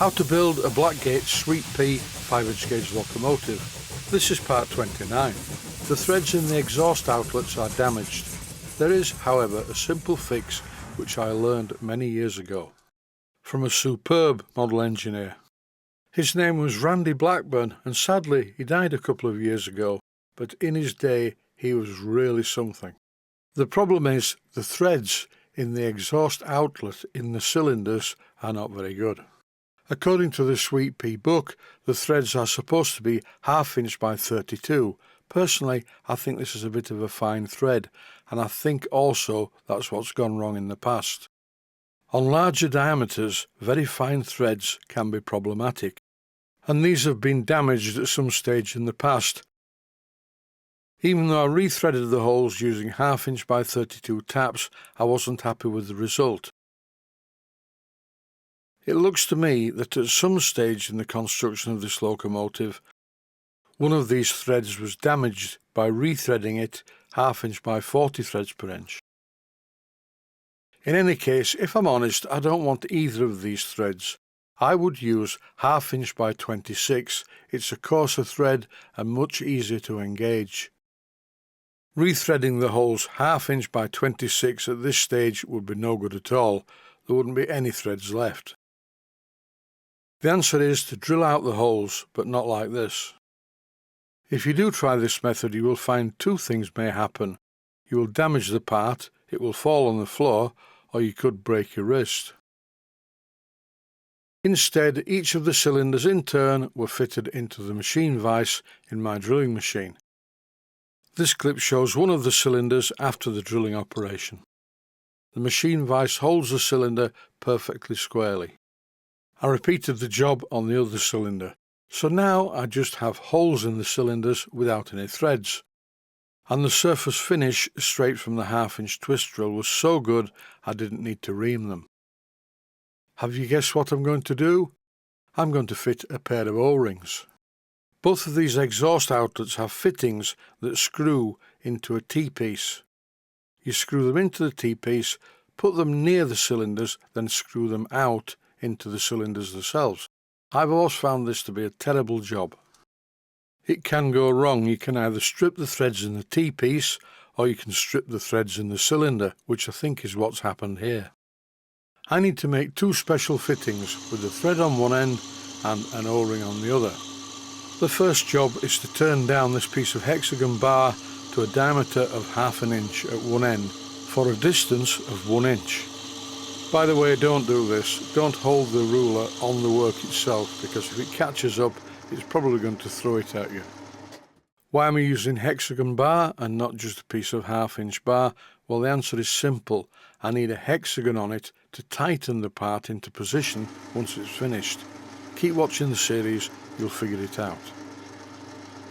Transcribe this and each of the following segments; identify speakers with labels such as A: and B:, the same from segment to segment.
A: How to build a Blackgates Sweet Pea 5-inch gauge locomotive. This is part 29. The threads in the exhaust outlets are damaged. There is, however, a simple fix which I learned many years ago from a superb model engineer. His name was Randy Blackburn, and sadly he died a couple of years ago, but in his day he was really something. The problem is the threads in the exhaust outlet in the cylinders are not very good. According to the Sweet Pea book, the threads are supposed to be 1/2 inch by 32. Personally, I think this is a bit of a fine thread, and I think also that's what's gone wrong in the past. On larger diameters, very fine threads can be problematic, and these have been damaged at some stage in the past. Even though I rethreaded the holes using 1/2 inch by 32 taps, I wasn't happy with the result. It looks to me that at some stage in the construction of this locomotive, one of these threads was damaged by rethreading it 1/2 inch by 40 threads per inch. In any case, if I'm honest, I don't want either of these threads. I would use 1/2 inch by 26. It's a coarser thread and much easier to engage. Rethreading the holes 1/2 inch by 26 at this stage would be no good at all. There wouldn't be any threads left. The answer is to drill out the holes, but not like this. If you do try this method, you will find two things may happen. You will damage the part, it will fall on the floor, or you could break your wrist. Instead, each of the cylinders in turn were fitted into the machine vise in my drilling machine. This clip shows one of the cylinders after the drilling operation. The machine vise holds the cylinder perfectly squarely. I repeated the job on the other cylinder, so now I just have holes in the cylinders without any threads. And the surface finish straight from the 1/2 inch twist drill was so good I didn't need to ream them. Have you guessed what I'm going to do? I'm going to fit a pair of O-rings. Both of these exhaust outlets have fittings that screw into a T-piece. You screw them into the T-piece, put them near the cylinders, then screw them out into the cylinders themselves. I've always found this to be a terrible job. It can go wrong. You can either strip the threads in the T-piece or you can strip the threads in the cylinder, which I think is what's happened here. I need to make two special fittings with a thread on one end and an O-ring on the other. The first job is to turn down this piece of hexagon bar to a diameter of 1/2 inch at one end for a distance of 1 inch. By the way, don't do this. Don't hold the ruler on the work itself, because if it catches up, it's probably going to throw it at you. Why am I using hexagon bar and not just a piece of 1/2 inch bar? Well, the answer is simple. I need a hexagon on it to tighten the part into position once it's finished. Keep watching the series, you'll figure it out.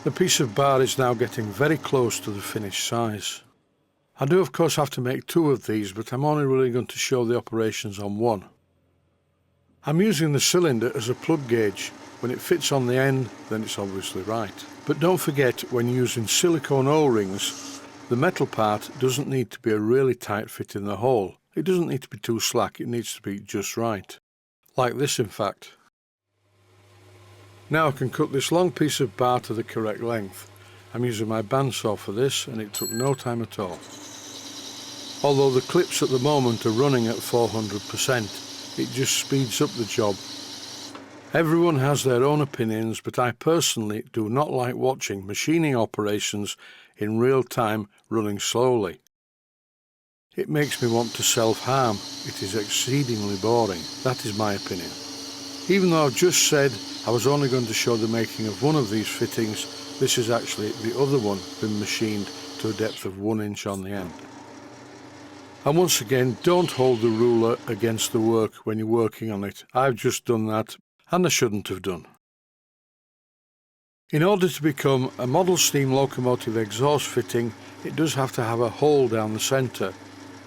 A: The piece of bar is now getting very close to the finished size. I do of course have to make two of these, but I'm only really going to show the operations on one. I'm using the cylinder as a plug gauge. When it fits on the end, then it's obviously right. But don't forget, when using silicone O-rings, the metal part doesn't need to be a really tight fit in the hole. It doesn't need to be too slack, it needs to be just right. Like this, in fact. Now I can cut this long piece of bar to the correct length. I'm using my bandsaw for this, and it took no time at all. Although the clips at the moment are running at 400%, it just speeds up the job. Everyone has their own opinions, but I personally do not like watching machining operations in real time running slowly. It makes me want to self-harm. It is exceedingly boring. That is my opinion. Even though I've just said I was only going to show the making of one of these fittings, this is actually the other one been machined to a depth of 1 inch on the end. And once again, don't hold the ruler against the work when you're working on it. I've just done that, and I shouldn't have done. In order to become a model steam locomotive exhaust fitting, it does have to have a hole down the centre.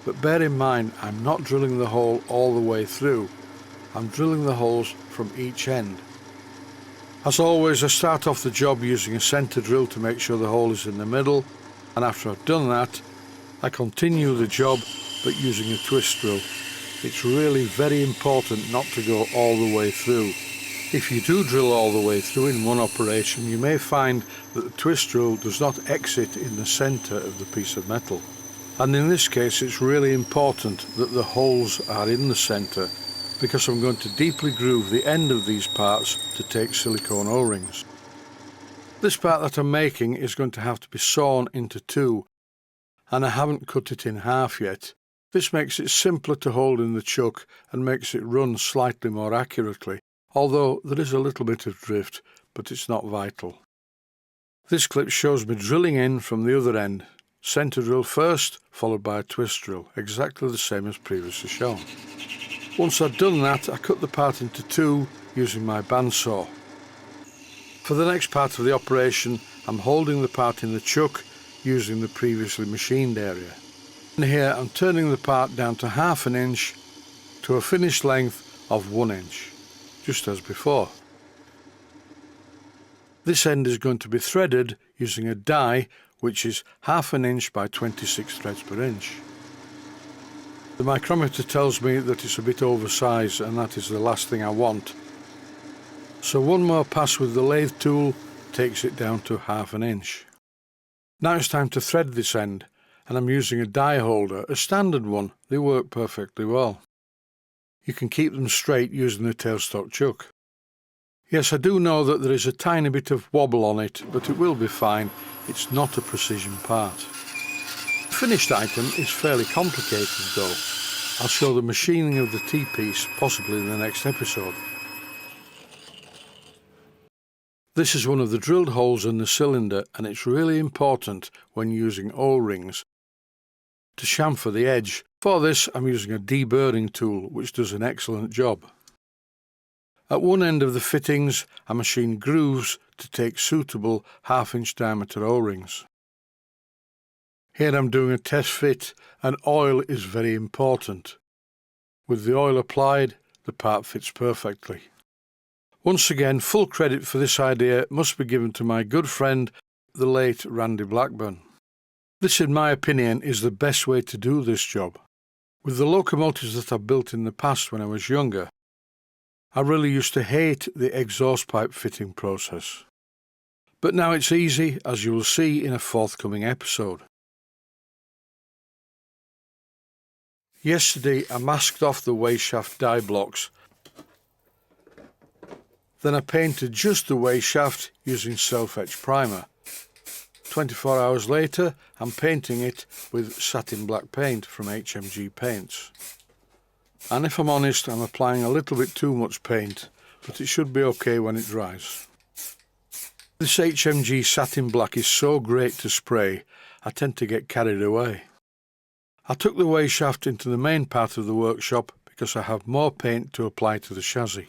A: But bear in mind, I'm not drilling the hole all the way through. I'm drilling the holes from each end. As always, I start off the job using a centre drill to make sure the hole is in the middle, and after I've done that, I continue the job but using a twist drill. It's really very important not to go all the way through. If you do drill all the way through in one operation, you may find that the twist drill does not exit in the centre of the piece of metal. And in this case it's really important that the holes are in the centre, because I'm going to deeply groove the end of these parts to take silicone O-rings. This part that I'm making is going to have to be sawn into two, and I haven't cut it in half yet. This makes it simpler to hold in the chuck and makes it run slightly more accurately, although there is a little bit of drift, but it's not vital. This clip shows me drilling in from the other end. Centre drill first, followed by a twist drill, exactly the same as previously shown. Once I'd done that, I cut the part into two using my bandsaw. For the next part of the operation, I'm holding the part in the chuck using the previously machined area. And here I'm turning the part down to ½ an inch to a finished length of 1 inch, just as before. This end is going to be threaded using a die which is ½ an inch by 26 threads per inch. The micrometer tells me that it's a bit oversized, and that is the last thing I want. So one more pass with the lathe tool takes it down to ½ an inch. Now it's time to thread this end, and I'm using a die holder, a standard one. They work perfectly well. You can keep them straight using the tailstock chuck. Yes, I do know that there is a tiny bit of wobble on it, but it will be fine. It's not a precision part. The finished item is fairly complicated though. I'll show the machining of the T-piece possibly in the next episode. This is one of the drilled holes in the cylinder, and it's really important when using O-rings to chamfer the edge. For this I'm using a deburring tool which does an excellent job. At one end of the fittings I machine grooves to take suitable ½ inch diameter O-rings. Here I'm doing a test fit, and oil is very important. With the oil applied, the part fits perfectly. Once again, full credit for this idea must be given to my good friend, the late Randy Blackburn. This, in my opinion, is the best way to do this job. With the locomotives that I've built in the past when I was younger, I really used to hate the exhaust pipe fitting process. But now it's easy, as you will see in a forthcoming episode. Yesterday I masked off the wayshaft die blocks. Then I painted just the wayshaft using self-etch primer. 24 hours later I'm painting it with satin black paint from HMG Paints. And if I'm honest, I'm applying a little bit too much paint, but it should be okay when it dries. This HMG satin black is so great to spray, I tend to get carried away. I took the wayshaft into the main part of the workshop because I have more paint to apply to the chassis.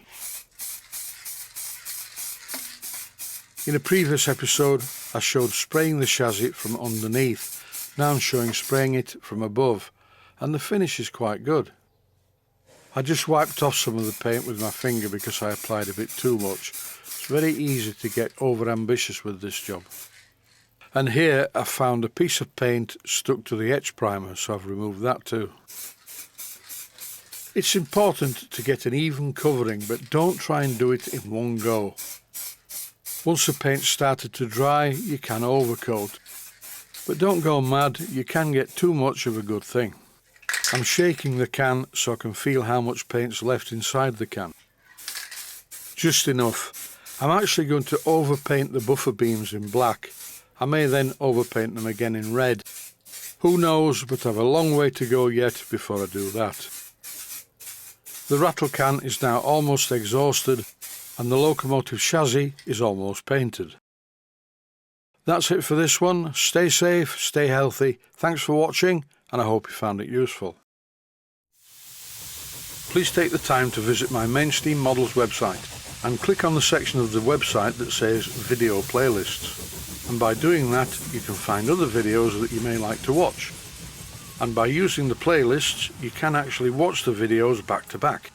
A: In a previous episode I showed spraying the chassis from underneath. Now I'm showing spraying it from above, and the finish is quite good. I just wiped off some of the paint with my finger because I applied a bit too much. It's very easy to get over ambitious with this job. And here I found a piece of paint stuck to the etch primer, so I've removed that too. It's important to get an even covering, but don't try and do it in one go. Once the paint started to dry, you can overcoat. But don't go mad, you can get too much of a good thing. I'm shaking the can so I can feel how much paint's left inside the can. Just enough. I'm actually going to overpaint the buffer beams in black. I may then overpaint them again in red. Who knows, but I've a long way to go yet before I do that. The rattle can is now almost exhausted, and the locomotive chassis is almost painted. That's it for this one. Stay safe, stay healthy. Thanks for watching, and I hope you found it useful. Please take the time to visit my Mainsteam Models website and click on the section of the website that says Video Playlists. And by doing that, you can find other videos that you may like to watch. And by using the playlists, you can actually watch the videos back to back.